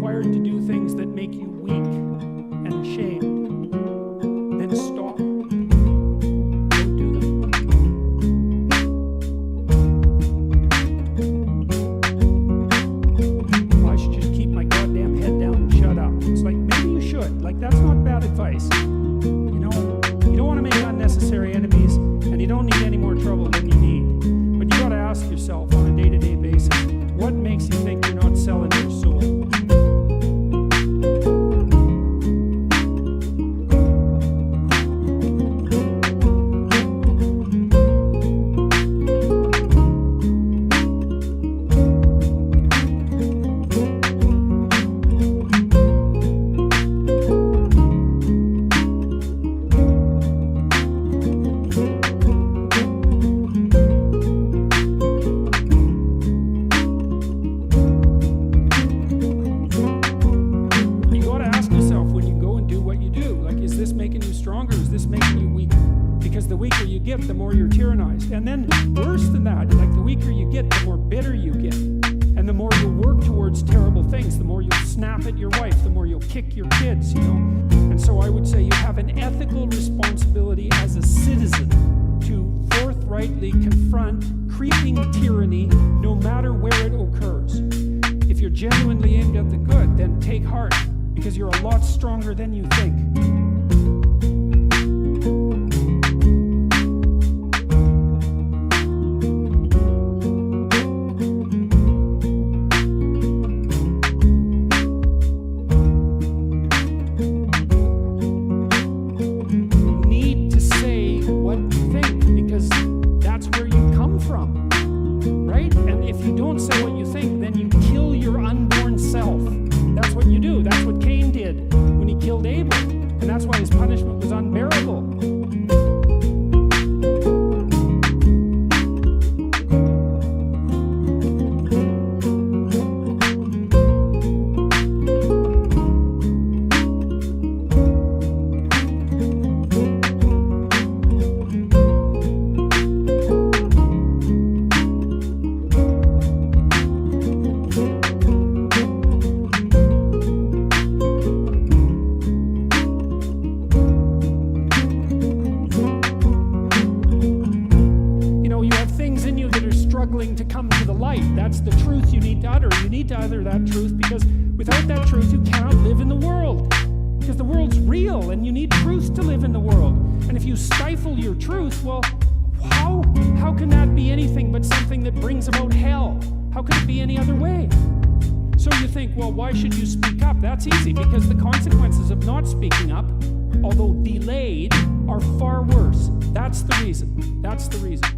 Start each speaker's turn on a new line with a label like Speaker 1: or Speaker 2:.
Speaker 1: required to do things that make you weak and ashamed, then stop. Don't do them. I should just keep my goddamn head down and shut up. It's like, maybe you should. Like, that's not bad advice. You don't want to make unnecessary enemies, and you don't need any more trouble than you need. But you got to ask yourself on a day-to-day basis, what makes you think you're not selling your soul? The more you're tyrannized. And then worse than that, like the weaker you get, the more bitter you get. And the more you'll work towards terrible things, the more you'll snap at your wife, the more you'll kick your kids, And so I would say you have an ethical responsibility as a citizen to forthrightly confront creeping tyranny no matter where it occurs. If you're genuinely aimed at the good, then take heart, because you're a lot stronger than you think. To come to the light. That's the truth you need to utter. You need to utter that truth, because without that truth you cannot live in the world, because the world's real and you need truth to live in the world. And if you stifle your truth, well, how can that be anything but something that brings about hell? How could it be any other way? So you think, well, why should you speak up? That's easy, because the consequences of not speaking up, although delayed, are far worse. That's the reason. That's the reason.